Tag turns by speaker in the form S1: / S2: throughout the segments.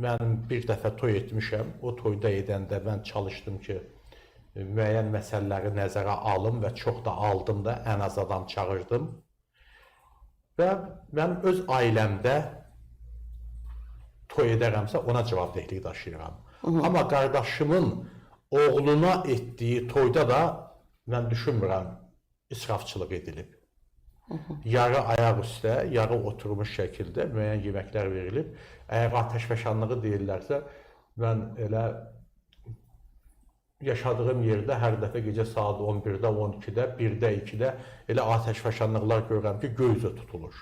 S1: Mən bir dəfə toy etmişəm. O toyda edəndə mən çalışdım ki, müəyyən məsələləri nəzərə alım və çox da aldım da, ən az adam çağırdım. Və mən öz ailəmdə toy edərəmsə ona cavabdehlik daşıyıram. Amma qardaşımın oğluna etdiyi toyda da mən düşünmürəm israfçılıq edilib. Yarı ayaq üstə, yarı oturmuş şəkildə müəyyən yeməklər verilib. Əgər ateşfəşanlığı deyirlərsə, mən elə yaşadığım yerdə hər dəfə gecə saat 11-də, 12-də, 1-də, 2-də elə ateşfəşanlıqlar görürəm ki, göy üzə tutulur.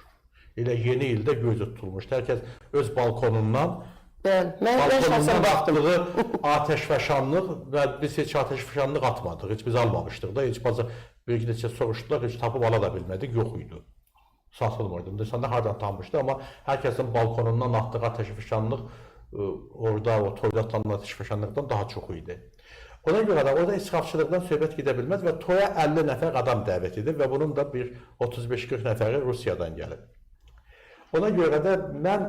S1: Elə yeni ildə göy üzə tutulmuşdur. Hər kəs öz balkonundan baxdığı ateşfəşanlıq və biz heç ateşfəşanlıq atmadıq, heç biz almamışdıq da, heç bazı bir neçə soruşdular, heç tapıb ala da bilmədik, yox idi. Satılmırdı. İnsanlar hardan tanımışdı, amma hər kəsin balkonundan atdığı ateşfəşanlıq orada, o toyda atılan ateşfəşanlıqdan daha çox idi. Ona görə də orada israfçılıqdan söhbət gedə bilməz və toya 50 nəfər adam dəvət edib və bunun da bir 35-40 nəfəri Rusiyadan gəlib. Ona görə də mən,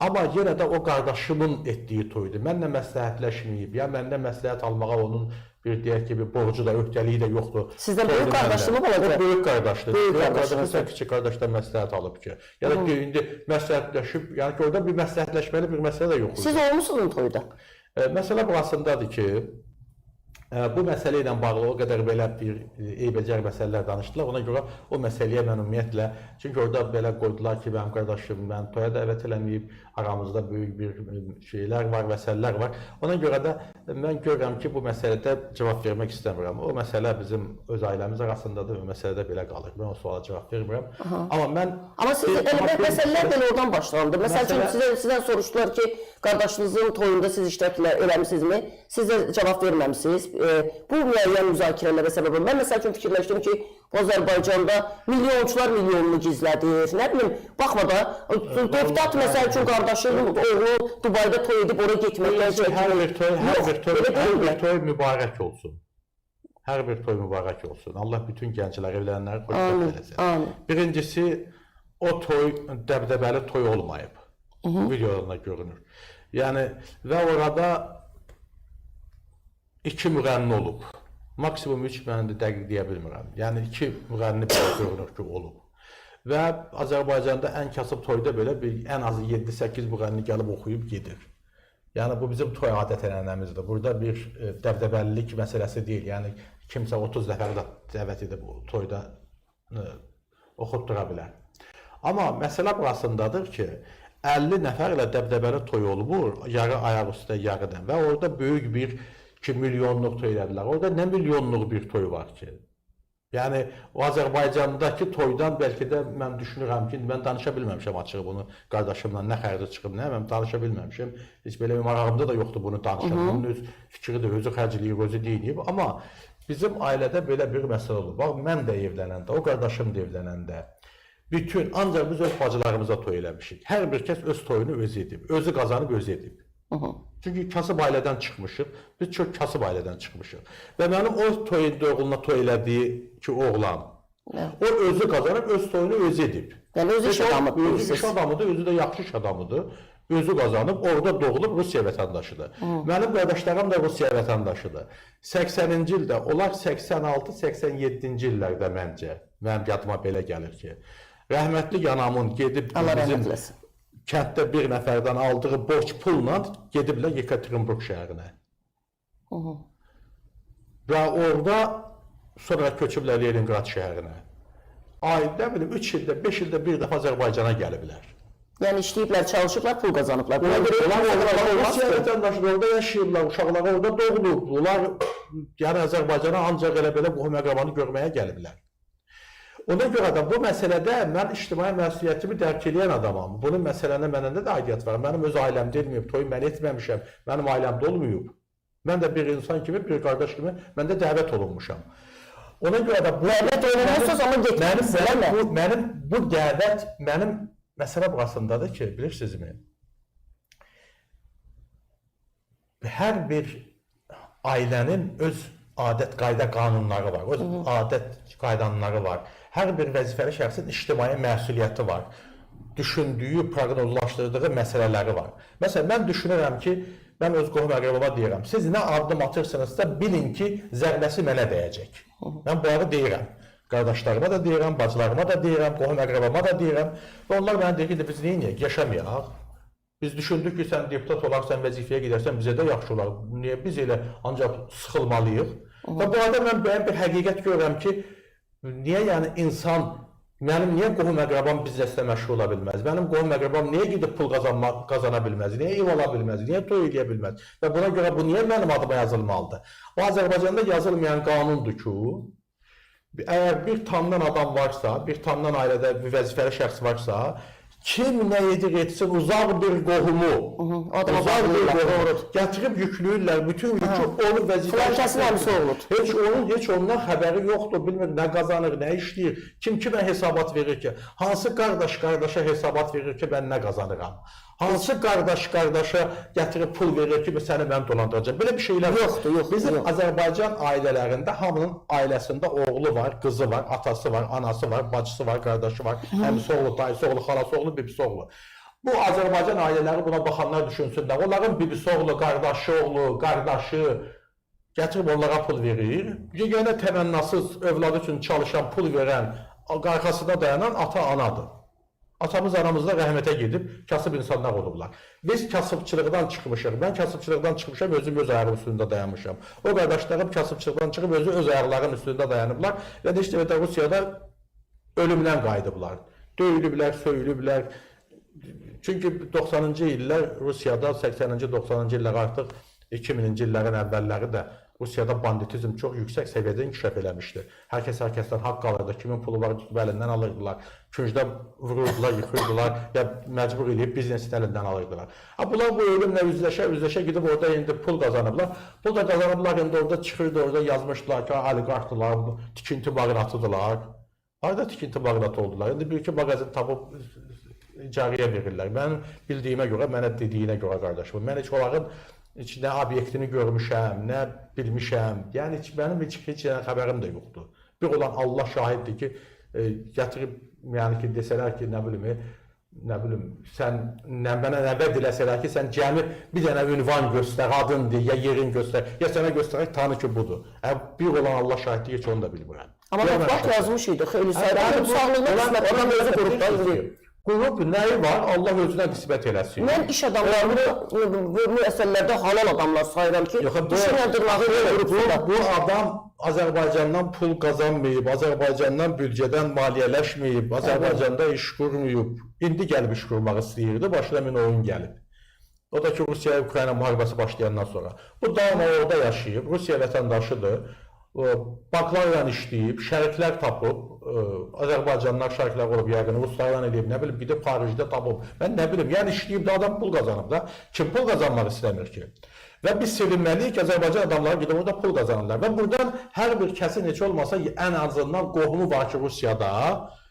S1: amma yenə də o qardaşımın etdiyi toydur. Mənlə məsləhətləşməyib, ya məndən məsləhət almağa onun bir deyək ki, bir borcu da, öhdəliyi də yoxdur.
S2: Sizdən böyük qardaşımı olacaq?
S1: O böyük qardaşdır. Böyük qardaşımsa kiçik qardaşdan məsləhət alıb ki. Ya da ki, indi məsləhətləşib, yəni ki, orada bir məsləhətləşməli bir məsələ də yoxdur.
S2: Siz olmuşsunuz toyda?
S1: Məsələ burasındadır ki, bu məsələ ilə bağlı o qədər belə bir eybəcər məsələlər danışdılar. Ona görə o məsələyə mən ümumiyyətlə, çünki orada belə qoydular ki, mənim qardaşım, mən toya dəvət eləməyib, aramızda böyük bir şeylər var, məsələlər var. Ona görə də mən görürəm ki, bu məsələdə cavab vermək istəmirəm. O məsələ bizim öz ailəmiz arasındadır, o məsələdə belə qalır. Mən o suala cavab vermirəm. Amma mən...
S2: Amma siz, məsələlər belə oradan başlandı. Məsəl üçün, sizdən soruşdular ki, qardaşınızın toyunda siz iştirak eləmişsinizmi? Siz də cavab verməmişsiniz. Bu müəyyən müzakirələrə səbəb olur. Mən məsəl üçün fikirləşdim ki, Azərbaycanda milyonçular milyonunu gizlədir. Nə bilim, baxma da, deputat məsəl üçün qardaşının oğlu Dubayda toy edib oraya getməklə...
S1: Hər bir toy mübarək olsun. Hər bir toy mübarək olsun. Allah bütün gənclər, evlənənləri xoşbəxt eləsin. Birincisi, o toy dəbdəbəli toy olmayıb. Videolarında görünür. Yəni, və orada 2 müğənni olub. Maksimum 3 müğənni dəqiq deyə bilmirəm. Yəni 2 müğənni belə görünür ki, olub. Və Azərbaycanda ən kasıb toyda belə ən azı 7-8 müğənni gəlib oxuyub gedir. Yəni bu bizim toy adət-ənənəmizdir. Burada bir dəbdəbəlilik məsələsi deyil. Yəni kimsə 30 nəfər də dəvət edib toyda oxutdura bilər. Amma məsələ burasındadır ki, 50 nəfər ilə dəbdəbəli toy olmur, yarı ayaq üstə, yarıdan. Və orada böyük bir 2 milyonluq toy elədilər. Orada nə milyonluq bir toy var ki? Yəni, o Azərbaycandakı toydan bəlkə də mən düşünürəm ki, mən danışa bilməmişəm açıq bunu qardaşımla, nə xərci çıxıb, nə, mən danışa bilməmişəm. Heç belə bir marağımda da yoxdur bunu danışam. Onun öz fikri də, özü xərcliyib, özü deyilib. Amma bizim ailədə belə bir məsələ olur. Bax, mən də evlənəndə, o qardaşım da evlənəndə, bütün, ancaq biz öz bacılarımıza toy eləmişik. Hər bir kəs öz toyunu özü edib, özü qazanıb, özü edib. Çünki kasıb ailədən çıxmışıq, biz çox kasıb ailədən çıxmışıq. Və mənim o toyunda oğluna toy elədiyi ki, oğlan, o özü qazanıb, öz toyunu özü edib.
S2: Yəni, özü iş adamıdır.
S1: Özü iş adamıdır, özü də yaxşı iş adamıdır. Özü qazanıb, orada doğulub Rusiya vətəndaşıdır. Mənim qardaşlarım da Rusiya vətəndaşıdır. 80-ci ildə, onlar 86-87-ci illərdə məncə, mənim yadıma belə gəlir ki, rəhmətli anamın gedib bizim kənddə bir nəfərdən aldığı borc pulla gediblər Yekaterinburg şəhərinə. Və orada sonra köçüblər Leningrad şəhərinə. Ayda, 3 ildə, 5 ildə bir dəfə Azərbaycana gəliblər.
S2: Yəni işləyiblər, çalışıblar, pul qazanıblar.
S1: Rusiya vətəndaşları orada yaşayırlar, uşaqları orada doğulub. Onlar yəni Azərbaycana ancaq elə belə qohum əqrabanı görməyə gəliblər. Ona görə də bu məsələdə mən ictimai məsuliyyətimi dərk edən adamam. Bunun məsələndə məndə də aidiyyət var. Mənim öz ailəmdə olmayıb, toyu mən etməmişəm, mənim ailəmdə olmayıb. Mən də bir insan kimi, bir qardaş kimi, mən də dəvət olunmuşam. Ona görə də bu
S2: dəvət olunmuşsuz, amma getməlisiniz.
S1: Mənim bu dəvət, mənim məsələ burasındadır ki, bilirsinizmi? Hər bir ailənin öz adət, qayda, qanunları var, öz adət, qaydanları var. Hər bir vəzifəli şəxsin ictimai məsuliyyəti var. düşündüyü, proqnozlaşdırdığı məsələləri var. Məsələn, mən düşünürəm ki, mən öz qohum əqrəbama deyirəm, siz nə addım atırsınızsa bilin ki, zərbəsi mənə dəyəcək. Mən bunları deyirəm. Qardaşlarıma da deyirəm, bacılarıma da deyirəm, qohum əqrəbama da deyirəm. Və onlar mənə deyir ki, biz neyiniyək, yaşamayaq. Biz düşündük ki, sən deputat olarsan, vəzifəyə gedərsən, bizə də yaxşı olar. Niyə biz elə ancaq sıxılmalıyıq? Və bu arada mən bir həqiqət görürəm ki, niyə yəni insan, mənim niyə qohum əqrəbam bizneslə məşğul ola bilməz? Mənim qohum əqrəbam niyə gedib pul qazana bilməz? Niyə ev ala bilməz? Niyə toy edə bilməz? Və buna görə bu niyə mənim adıma yazılmalıdır? O Azərbaycanda yazılmayan qanundur ki, əgər bir tanınan adam varsa, bir tanınan ailədə bir vəzifəli şəxs varsa, kim nə edir etsin, uzaq bir qohumu, uzaq bir qohumu gətirib yüklüyürlər, bütün yükü onun vəzifəsi. Heç ondan xəbəri yoxdur, bilmir nə qazanır, nə işləyir, kim kimə hesabat verir ki, hansı qardaş qardaşa hesabat verir ki, mən nə qazanıram. Hansı qardaş qardaşa gətirib pul verir ki, səni mən dolandıracağım. Belə bir şeylər yoxdur. Bizim Azərbaycan ailələrində hamının ailəsində oğlu var, qızı var, atası var, anası var, bacısı var, qardaşı var, əmisi oğlu, dayısı oğlu, xalası oğlu, bibisi oğlu. Bu Azərbaycan ailələri buna baxanlar düşünsünlər. Onların bibisi oğlu, qardaşı oğlu, qardaşı gətirib onlara pul verir. Yeganə təmənnasız övladı üçün çalışan, pul verən, arxasında dayanan ata-anadır. Atamız aramızda rəhmətə gedib, kasıb insanlar olublar. Biz kasıbçılıqdan çıxmışıq. Mən kasıbçılıqdan çıxmışam, özüm öz ayağım üstündə dayanmışam. O qardaşlarım kasıbçılıqdan çıxıb, öz ayaqlarının üstündə dayanıblar. Və də işte Rusiyada ölümdən qayıdıblar. Döyülüblər, söyülüblər. Çünki 90-cı illər Rusiyada, 80-ci, 90-cı illər artıq 2000-ci illərin əvvəlləri də Rusiyada banditizm çox yüksək səviyyədə inkişaf eləmişdi. Hər kəsdən haqq alırdı, kimin pulu var əlindən alırdılar, küncdə vururdular, yıxırdılar, ya məcbur eləyib biznesin əlindən alırdılar. Bunlar bu ölümlə üzləşə gedib orada indi pul qazanıblar. Pul da qazanıblar, indi orada çıxırdı, orada yazmışdılar ki, oliqarxdılar, tikinti bağıratıdılar. Harada tikinti bağıratı oldular? İndi bir-iki mağazin tapıb icarəyə verirlər. Mənim bildiyimə görə, mənə dediyinə görə qardaşım. Mən heç onların nə obyektini görmüşəm, nə bilmişəm. Yəni mənim heç yana xəbərim də yoxdur. Bir olan Allah şahiddir ki, gətirib, yəni ki, desələr ki, nə bilim, sən mənə nə vəd eləsələr ki, sən cəmi bir dənə ünvan göstər, adın deyə, ya yerin göstər, ya sənə göstərək, tanı ki, budur. Bir olan Allah şahiddir, heç onu da bilmirəm.
S2: Amma mətbuat yazmış idi, xeyli sayıda. Sağlığına qismət, adam özü qrupda.
S1: Qrup nəyi var? Allah özünə qismət eləsin.
S2: Mən iş adamlarını bu əsərlərdə halal adamlar sayıram ki, işinə dırnağı
S1: bu adam Azərbaycandan pul qazanmayıb, Azərbaycandan büdcədən maliyyələşməyib, Azərbaycanda iş qurmayıb, indi gəlib iş qurmaq istəyirdi, başına min oyun gəlib. O da ki, Rusiya-Ukrayna müharibəsi başlayandan sonra. Bu daima orada yaşayıb, Rusiya vətəndaşıdır. Banklarla işləyib, şəriklər tapıb, Azərbaycanlar şəriklər olub, yəqin Ruslarla eləyib, nə bilim, gidib xaricdə tapıb, mən nə bilim, yəni işləyib də adam pul qazanıb da, kim pul qazanmaq istəmir ki? Və biz sevinməliyik ki, Azərbaycan adamları gedib orada pul qazanırlar. Və buradan hər bir kəsin heç olmasa ən azından qohumu var ki, Rusiyada,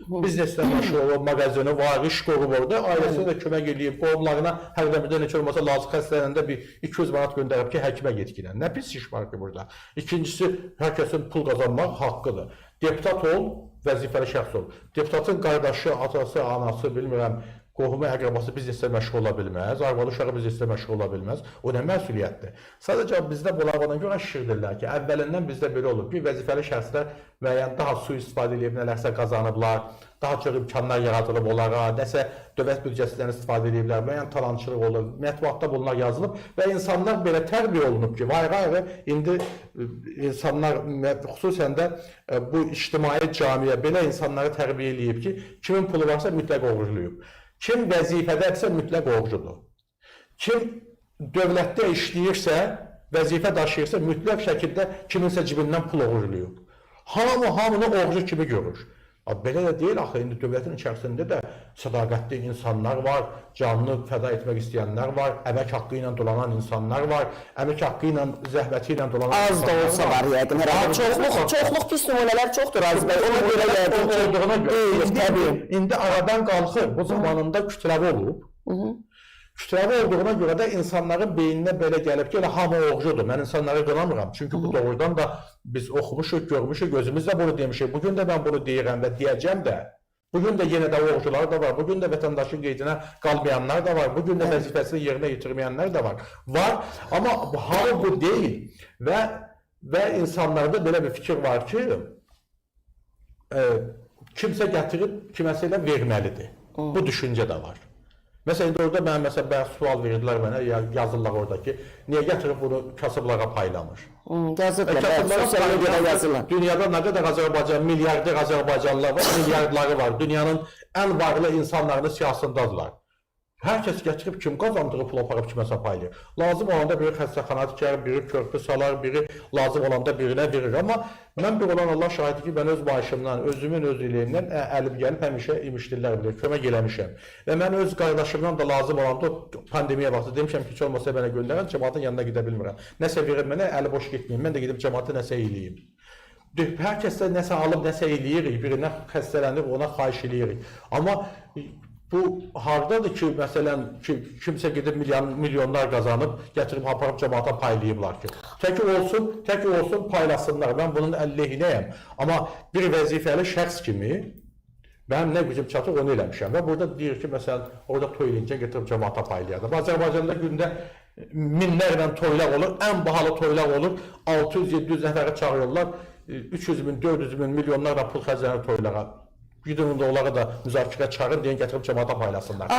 S1: bizneslə məşğul olub, mağazini var, iş qurub orada, ailəsinə də kömək eləyib, qohumlarına hər birdən heç olmasa lazım xəstələnəndə bir 200 manat göndərib ki, həkimə getkinə. Nə pis iş var ki burada? İkincisi, hər kəsin pul qazanmaq haqqıdır. Deputat ol, vəzifəli şəxs ol. Deputatın qardaşı, atası, anası, bilmirəm, qohumu, əqrabası bizneslə məşğul ola bilməz, arvadı uşağı bizneslə məşğul ola bilməz. O nə məsuliyyətdir? Sadəcə bizdə bunlardan görə şişirdirlər ki, əvvəlindən bizdə belə olur ki, vəzifəli şəxslər müəyyən daha sui-istifadə edib, nələrsə qazanıblar, daha çox imkanlar yaradılıb onlara, nəsə dövlət büdcəsindən istifadə ediblər, müəyyən talançılıq olur, mətbuatda bunlar yazılıb və insanlar belə tərbiyə olunub ki, vay-vay, indi insanlar, xüsusən də bu ictimai camiyə belə insanları tərbiyə eləyib ki, kimin pulu varsa mütləq oğurlayıb. Kim vəzifədədirsə mütləq oğrucudur. Kim dövlətdə işləyirsə, vəzifə daşıyırsa mütləq şəkildə kiminsə cibindən pul oğurlayıb. Hamını oğrucu kimi görür. Belə də deyil, axı, indi dövlətin içərisində də sədaqətli insanlar var, canını fəda etmək istəyənlər var, əmək haqqı ilə dolanan insanlar var, əmək haqqı ilə, zəhməti ilə dolanan
S2: insanlar var. Az da olsa var, yəqin, hər çoxluq pis nümunələr çoxdur, Azbəy, ona görə yəqin
S1: olduğuna görə. İndi aradan qalxır, bu zamanında kütləvi olub. Kütləvi olduğuna görə də insanların beyninə belə gəlib ki, elə hamı oğrucudur. Mən insanları qınamıram. Çünki bu doğrudan da biz oxumuşuq, görmüşük, gözümüzlə bunu demişik. Bugün də mən bunu deyirəm və deyəcəm də. Bugün de yenə də oğrular da var, bugün də vətəndaşın qeydinə qalmayanlar da var, bugün də vəzifəsini yerinə yetirməyənlər də var. Var, amma halı bu deyil və insanlarda belə bir fikir var ki, kimsə gətirib kiməsə ilə verməlidir. Bu düşüncə də var. Məsələn, orada mənə bəzi sual verirdilər mənə, yazırlar oradakı, niyə gətirib bunu kasıblara paylamış?
S2: Yazırlar, sosial mediada yazırlar.
S1: Dünyada nə qədər Azərbaycan, milyarder Azərbaycanlılar var, milyardları var. Dünyanın ən varlı insanlarının siyasındadırlar. Hər kəs gətirib kim qazandığı pul aparıb kiməsə paylayır. Lazım olanda biri xəstəxana tikər, biri körpü salar, biri lazım olanda birinə verir. Amma mən bir olan Allah şahidi ki, mən öz maaşımdan, özümün öz iləyimdən əlib gəlib həmişə imişdirlər bilir, kömək eləmişəm. Və mən öz qardaşımdan da lazım olanda pandemiya vaxtı demişəm ki, heç olmasa mənə göndərən, cəmaatın yanına gedə bilmirəm. Nəsə verir mənə, əli boş getməyim, mən də gedib cəmaatı nəsə eləyim. Hər kəsdə nəsə alıb, nəsə eləyirik, birinə xəstələnib, ona xahiş eləyirik. Amma bu hardadır ki, məsələn, kimsə gedib milyonlar qazanıb, gətirib aparıb cəmaata paylayıblar ki. Tək olsun, paylasınlar. Mən bunun əleyhinəyəm. Amma bir vəzifəli şəxs kimi mənim nə gücüm çatır, onu eləmişəm. Və burada deyir ki, məsələn, orada toy eləyincə gətirib cəmaata paylayırlar. Azərbaycanda gündə minlərlə toylar olur, ən bahalı toylar olur, 600-700 nəfəri çağırırlar, 300 min, 400 min, milyonlarla pul xərclənir toylara. Gidin onlara da müzakirə çağırın, deyin gətirib cəmaata paylasınlar.